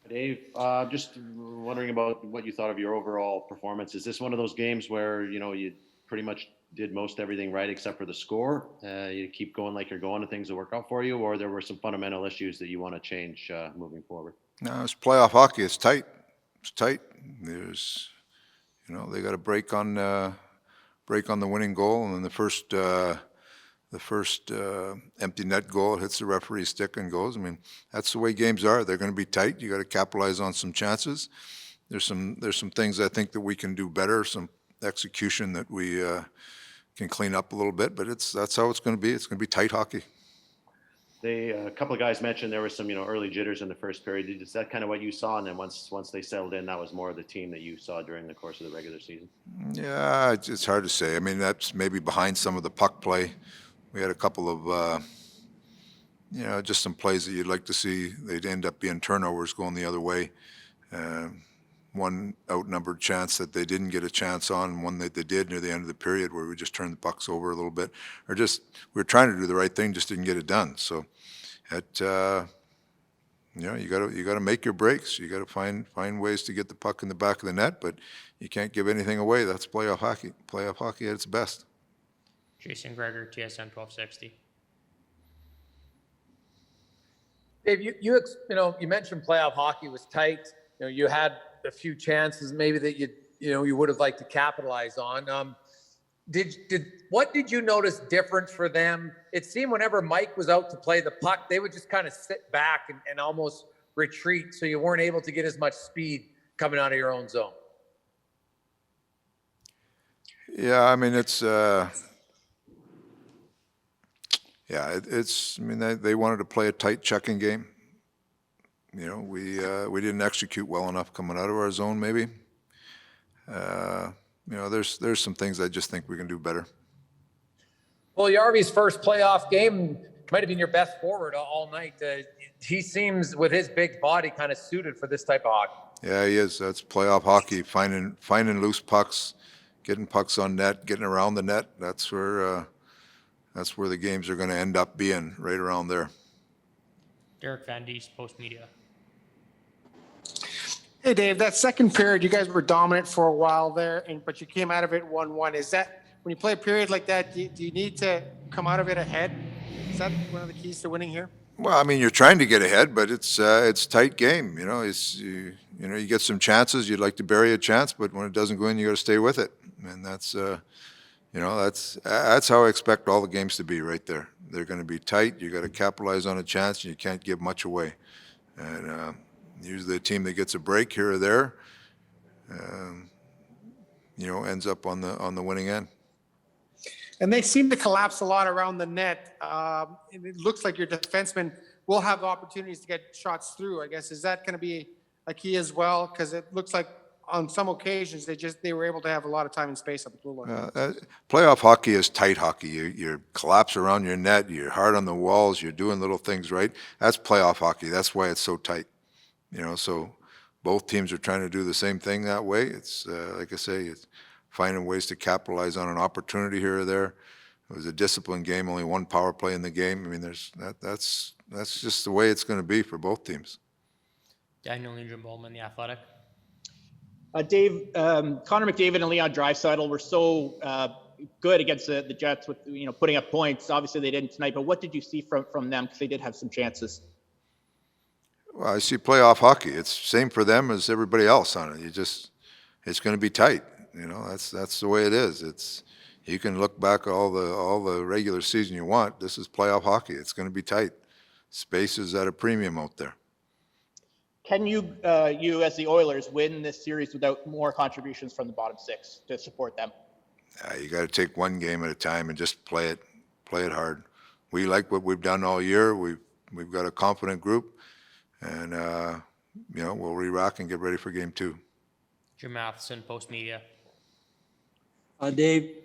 Dave, just wondering about what you thought of your overall performance. Is this one of those games where you pretty much did most everything right except for the score? You keep going like you're going, and things will work out for you, or there were some fundamental issues that you want to change moving forward? No, it's playoff hockey. It's tight. It's tight. There's, they got to break on the winning goal, and then the first empty net goal hits the referee's stick and goes. I mean, that's the way games are. They're going to be tight. You got to capitalize on some chances. There's some things I think that we can do better. Some execution that we can clean up a little bit. But that's how it's going to be. It's going to be tight hockey. A couple of guys mentioned there was some early jitters in the first period. Is that kind of what you saw? And then once they settled in, that was more of the team that you saw during the course of the regular season. Yeah, it's hard to say. I mean, that's maybe behind some of the puck play. We had a couple of, just some plays that you'd like to see. They'd end up being turnovers going the other way. One outnumbered chance that they didn't get a chance on, one that they did near the end of the period where we just turned the pucks over a little bit, or just we were trying to do the right thing, just didn't get it done. So, you got to make your breaks. You got to find ways to get the puck in the back of the net, but you can't give anything away. That's playoff hockey. Playoff hockey at its best. Jason Greger, TSN 1260. Dave, you mentioned playoff hockey was tight. You had a few chances maybe that you would have liked to capitalize on. What did you notice different for them? It seemed whenever Mike was out to play the puck, they would just kind of sit back and almost retreat, so you weren't able to get as much speed coming out of your own zone. Yeah, I mean it's. I mean, they wanted to play a tight checking game. We didn't execute well enough coming out of our zone, maybe. There's some things I just think we can do better. Well, Yarvy's first playoff game might have been your best forward all night. He seems, with his big body, kind of suited for this type of hockey. Yeah, he is. That's playoff hockey, finding loose pucks, getting pucks on net, getting around the net. That's where the games are going to end up being, right around there. Derek Van Diest, Post Media. Hey, Dave, that second period, you guys were dominant for a while there, but you came out of it 1-1. Is that, when you play a period like that, do you need to come out of it ahead? Is that one of the keys to winning here? Well, I mean, you're trying to get ahead, but it's a tight game. You get some chances. You'd like to bury a chance, but when it doesn't go in, you got to stay with it. And that's how I expect all the games to be right there. They're going to be tight. You got to capitalize on a chance, and you can't give much away. And usually a team that gets a break here or there, ends up on the winning end. And they seem to collapse a lot around the net. It looks like your defensemen will have opportunities to get shots through, I guess. Is that going to be a key as well? Because it looks like on some occasions they were able to have a lot of time and space up the blue line. Playoff hockey is tight hockey. You collapse around your net. You're hard on the walls. You're doing little things right. That's playoff hockey. That's why it's so tight. So both teams are trying to do the same thing that way. It's like I say, it's finding ways to capitalize on an opportunity here or there. It was a disciplined game. Only one power play in the game. I mean, that's just the way it's going to be for both teams. Daniel Nugent-Bowman, The Athletic. Dave, Connor McDavid and Leon Draisaitl were so good against the Jets with putting up points. Obviously, they didn't tonight. But what did you see from them? Because they did have some chances. Well, I see playoff hockey. It's same for them as everybody else on it. It's going to be tight. That's the way it is. You can look back at all the regular season you want. This is playoff hockey. It's going to be tight. Space is at a premium out there. Can you as the Oilers win this series without more contributions from the bottom six to support them? You got to take one game at a time and just play it hard. We like what we've done all year. We've got a confident group, and we'll re-rock and get ready for game 2. Jim Matheson, Post Media. Dave,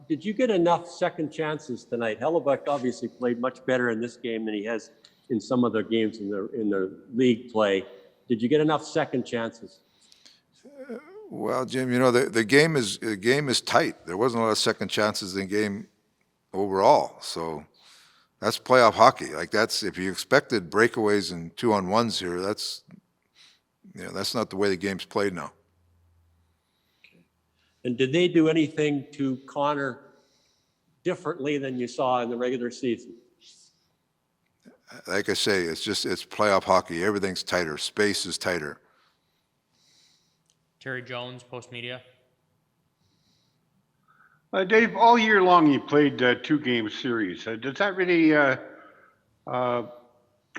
did you get enough second chances tonight? Hellebuck obviously played much better in this game than he has in some other games in the league play. Did you get enough second chances? Well, Jim, the game is tight. There wasn't a lot of second chances in the game overall, so that's playoff hockey. Like, that's, if you expected breakaways and 2-on-1s here, You know, that's not the way the game's played now. And did they do anything to Connor differently than you saw in the regular season? Like I say, it's playoff hockey. Everything's tighter. Space is tighter. Terry Jones, Post Media. Dave, all year long you played 2-game series. Does that really come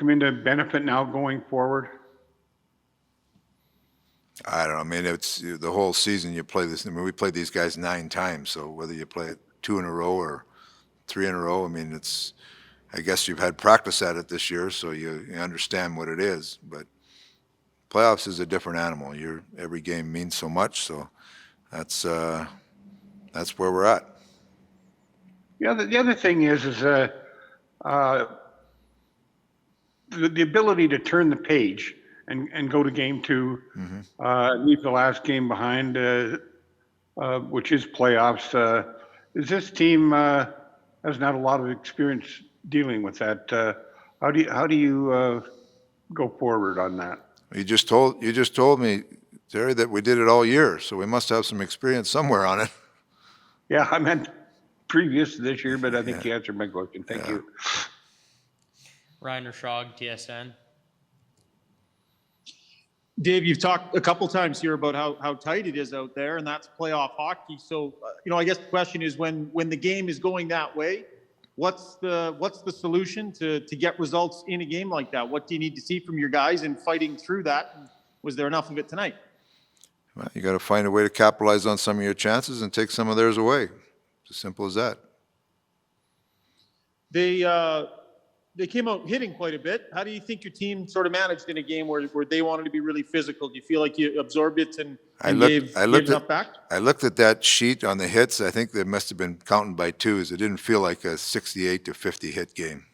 into benefit now going forward? I don't know. I mean, it's the whole season you play this. I mean, we played these guys 9 times. So whether you play it 2 in a row or 3 in a row, I mean, I guess you've had practice at it this year, so you understand what it is. But playoffs is a different animal. Every game means so much. So that's where we're at. The other thing is the ability to turn the page and go to game 2, leave the last game behind, which is playoffs. Is this team has not a lot of experience dealing with that? How do you go forward on that? You just told me, Terry, that we did it all year, so we must have some experience somewhere on it. Yeah, I meant previous to this year, but I think you answered my question. Thank you. Ryan Rashog, TSN. Dave, you've talked a couple times here about how tight it is out there, and that's playoff hockey. So, I guess the question is, when the game is going that way, what's the solution to get results in a game like that? What do you need to see from your guys in fighting through that? Was there enough of it tonight? Well, you got to find a way to capitalize on some of your chances and take some of theirs away. It's as simple as that. They came out hitting quite a bit. How do you think your team sort of managed in a game where they wanted to be really physical? Do you feel like you absorbed it and gave enough back? I looked at that sheet on the hits. I think they must have been counting by twos. It didn't feel like a 68 to 50 hit game.